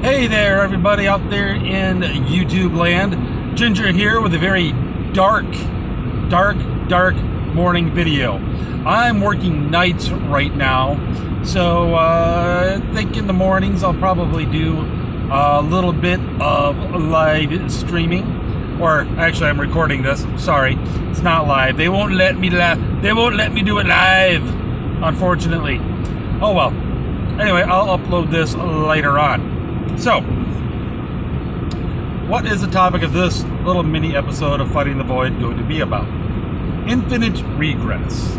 Hey there, everybody out there in YouTube land. Ginger here with a very dark morning video. I'm working nights right now, so I think in the mornings I'll probably do a little bit of live streaming. Or actually, I'm recording this. Sorry, it's not live. They won't let me They won't let me do it live, unfortunately. Oh well. Anyway, I'll upload this later on. So, what is the topic of this little mini episode of Fighting the Void going to be about? Infinite regress.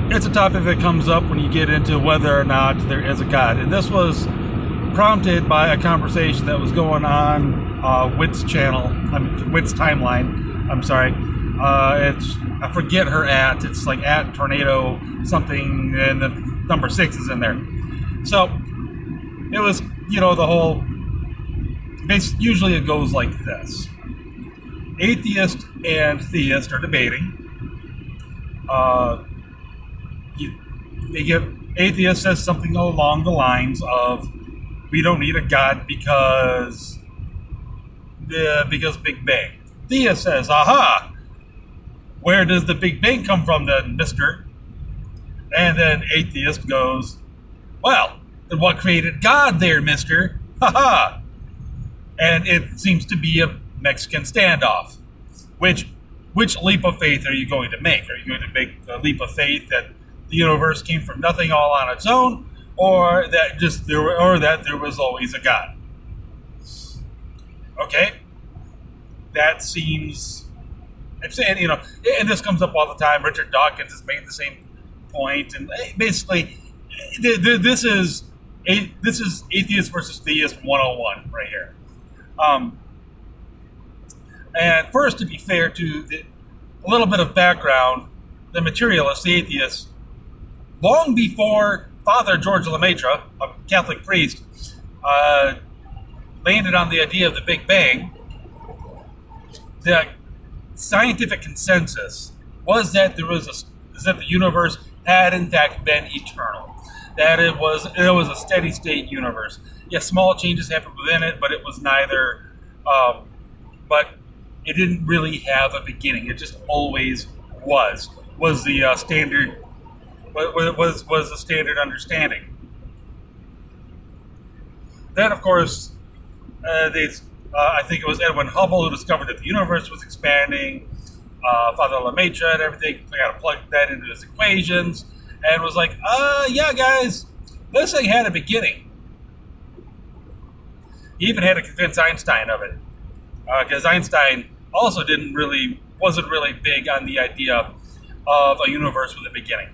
It's a topic that comes up when you get into whether or not there is a God. And this was prompted by a conversation that was going on Wit's channel, Wit's timeline. I'm sorry. I forget her @ it's like @tornado something, and the number 6 is in there. So, it was, the whole, usually it goes like this. Atheist and theist are debating. Atheist says something along the lines of, we don't need a God because Big Bang. Theist says, aha! Where does the Big Bang come from then, mister? And then atheist goes, well, then what created God there, mister? Ha ha! And it seems to be a Mexican standoff. Which leap of faith are you going to make? Are you going to make the leap of faith that the universe came from nothing all on its own, or that there was always a God? Okay, that seems. I'm saying, and this comes up all the time. Richard Dawkins has made the same point, and basically, this is atheist versus theist 101 right here. And first, to be fair to a little bit of background, the materialist, the atheist, long before Father George Lemaitre, a Catholic priest, landed on the idea of the Big Bang, the scientific consensus was that that the universe had in fact been eternal, that it was a steady state universe. Yes, small changes happened within it, but it was neither. But it didn't really have a beginning. It just always was the standard. Was the standard understanding. Then, of course, I think it was Edwin Hubble who discovered that the universe was expanding. Father Lemaitre and everything, I got to plug that into his equations, and was like, yeah, guys, this thing had a beginning. He even had to convince Einstein of it, because Einstein also wasn't really big on the idea of a universe with a beginning.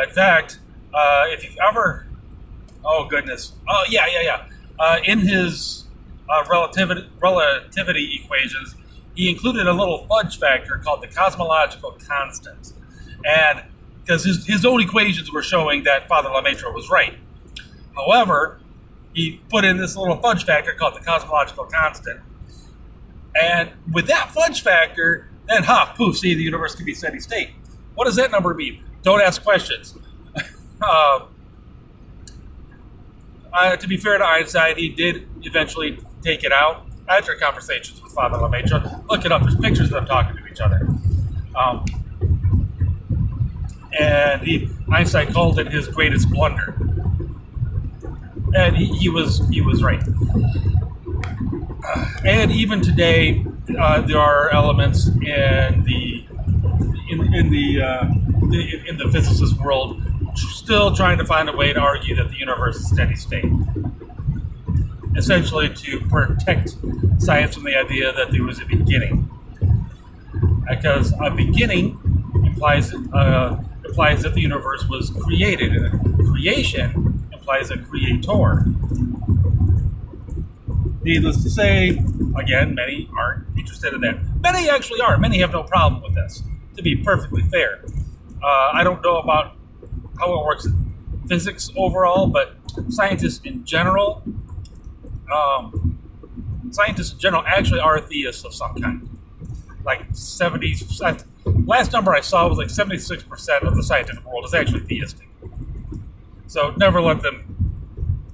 In fact, if you've ever, in his relativity equations, he included a little fudge factor called the cosmological constant. And because his own equations were showing that Father Lemaitre was right. However, he put in this little fudge factor called the cosmological constant. And with that fudge factor, then see, the universe can be steady state. What does that number mean? Don't ask questions. To be fair to Einstein, he did eventually take it out after conversations with Father Lemaitre. Look it up. There's pictures of them talking to each other. And Einstein called it his greatest blunder. And he was right. And even today, there are elements in the physicist world still trying to find a way to argue that the universe is steady state. Essentially to protect science from the idea that there was a beginning. Because a beginning implies that the universe was created, and creation implies a creator. Needless to say, again, many aren't interested in that. Many actually are. Many have no problem with this, to be perfectly fair. I don't know about how it works in physics overall, but scientists in general actually are theists of some kind. Like 70s, last number I saw was like 76% of the scientific world is actually theistic. So never let them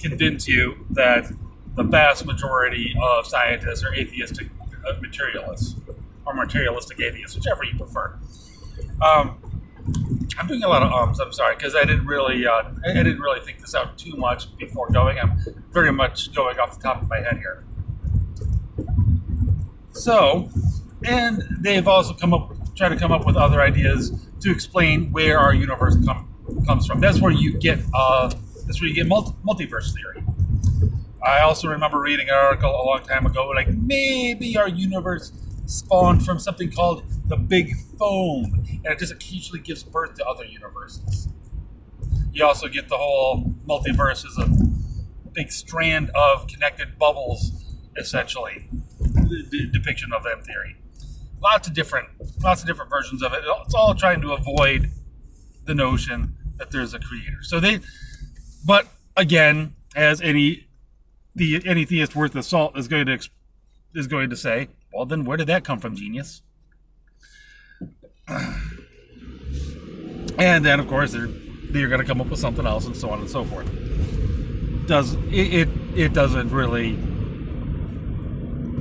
convince you that the vast majority of scientists are atheistic materialists, or materialistic atheists, whichever you prefer. I'm doing a lot of ums. I'm sorry, because I didn't really think this out too much before going. I'm very much going off the top of my head here. So, and they've also tried to come up with other ideas to explain where our universe comes from. That's where you get multiverse theory. I also remember reading an article a long time ago, like maybe our universe spawned from something called the Big Foam, and it just occasionally gives birth to other universes. You also get the whole multiverse as a big strand of connected bubbles, essentially, the depiction of that theory. Lots of different versions of it. It's all trying to avoid the notion that there's a creator. But again, as any theist worth the salt is going to say, well, then where did that come from, genius? And then, of course, they're going to come up with something else, and so on and so forth. It doesn't really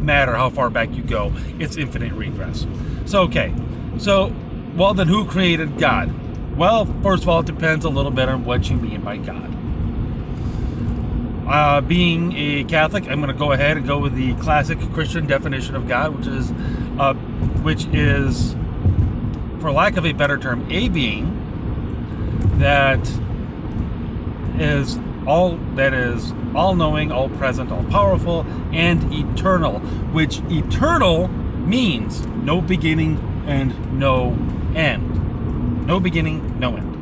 matter how far back you go. It's infinite regress. So well, then who created God? Well, first of all, it depends a little bit on what you mean by God. Being a Catholic, I'm going to go ahead and go with the classic Christian definition of God, which is, for lack of a better term, a being that is all-knowing, all-present, all-powerful, and eternal. Which eternal means no beginning and no end. No beginning, no end.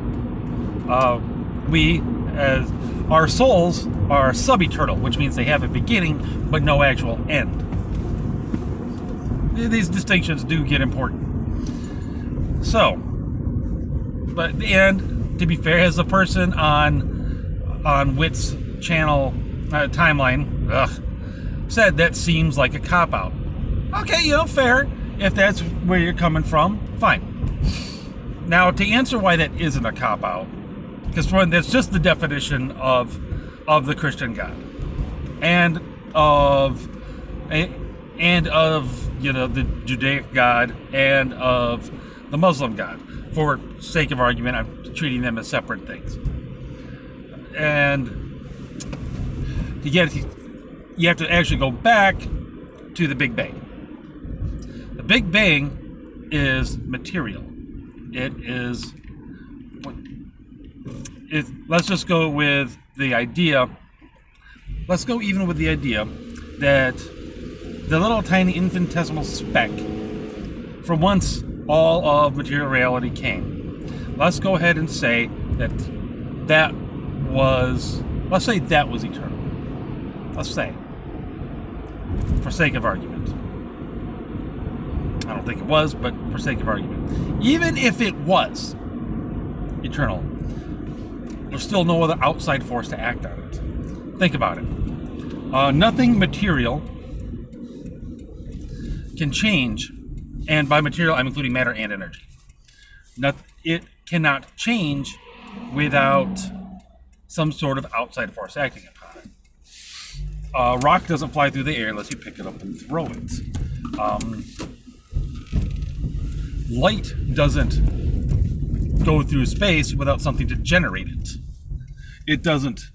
As our souls are sub-eternal, which means they have a beginning but no actual end. These distinctions do get important. So, but and to be fair, as the person on Witt's channel timeline said, that seems like a cop-out. Okay, fair. If that's where you're coming from, fine. Now, to answer why that isn't a cop-out, because that's just the definition of the Christian God, and of the Judaic God, and of the Muslim God. For sake of argument, I'm treating them as separate things. And to get it, you have to actually go back to the Big Bang. The Big Bang is material. Let's just go with the idea. Let's go even with the idea that the little tiny infinitesimal speck from whence all of material reality came. Let's go ahead and say that was eternal. Let's say, for sake of argument. I don't think it was, but for sake of argument. Even if it was eternal, there's still no other outside force to act on it. Think about it. Nothing material can change, and by material I'm including matter and energy. It cannot change without some sort of outside force acting upon it. Rock doesn't fly through the air unless you pick it up and throw it. Light doesn't go through space without something to generate it. It doesn't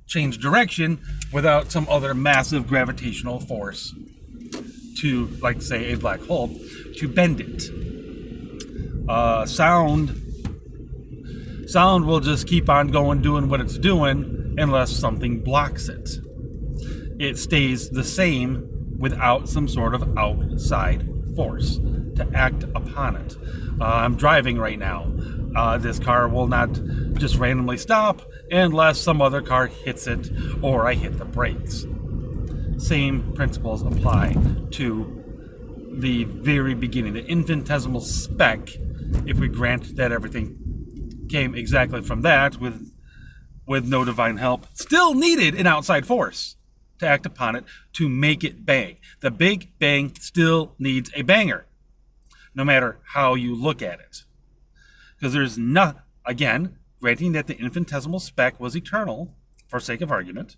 change direction without some other massive gravitational force to, like, say, a black hole, to bend it. Sound will just keep on going, doing what it's doing, unless something blocks it. It stays the same without some sort of outside force to act upon it. I'm driving right now. This car will not just randomly stop unless some other car hits it or I hit the brakes. Same principles apply to the very beginning, the infinitesimal speck, if we grant that everything came exactly from that with no divine help, still needed an outside force to act upon it to make it bang. The Big Bang still needs a banger, no matter how you look at it. Because there's not, again, granting that the infinitesimal speck was eternal, for sake of argument,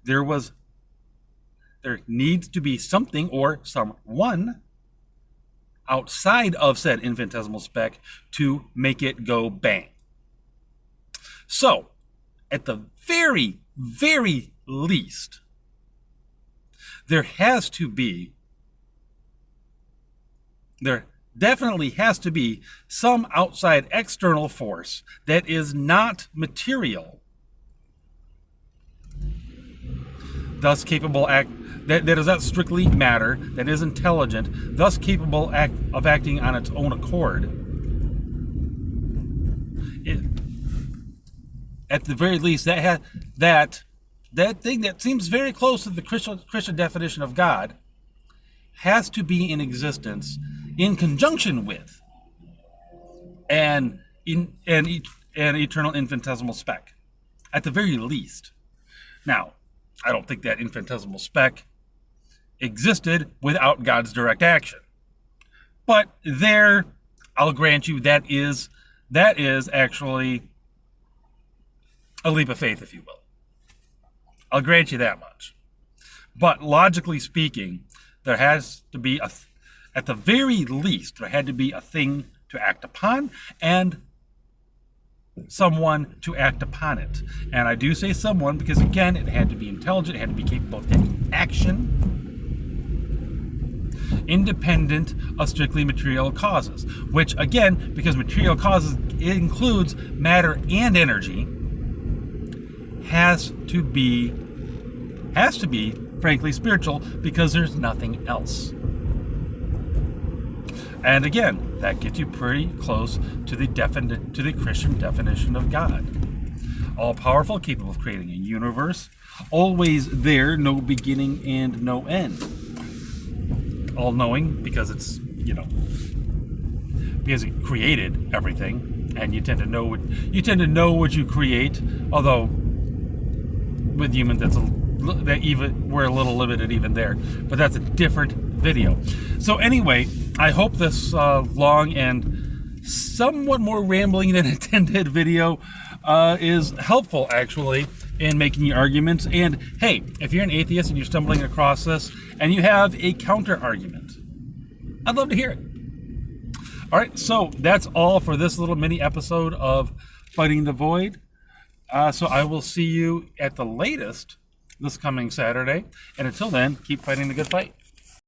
there needs to be something or someone outside of said infinitesimal speck to make it go bang. So, at the very, very least, there definitely has to be some outside external force that is not material, thus capable that is not strictly matter, that is intelligent, thus capable of acting on its own accord. At the very least, that thing that seems very close to the Christian definition of God has to be in existence in conjunction with an eternal infinitesimal speck, at the very least. Now, I don't think that infinitesimal speck existed without God's direct action. But there, I'll grant you, that is actually a leap of faith, if you will. I'll grant you that much. But logically speaking, there has to be, at the very least, there had to be a thing to act upon and someone to act upon it. And I do say someone because, again, it had to be intelligent, it had to be capable of taking action, independent of strictly material causes, which, again, because material causes includes matter and energy, has to be, frankly, spiritual, because there's nothing else. And again, that gets you pretty close to the Christian definition of God. All-powerful, capable of creating a universe, always there, no beginning and no end. All-knowing, because it's, because it created everything, and you tend to know what you create. Although with humans, we're a little limited even there, but that's a different video. So anyway, I hope this long and somewhat more rambling than intended video is helpful, actually, in making your arguments. And hey, if you're an atheist and you're stumbling across this and you have a counter argument, I'd love to hear it. All right, so that's all for this little mini episode of Fighting the Void. So I will see you at the latest this coming Saturday. And until then, keep fighting the good fight.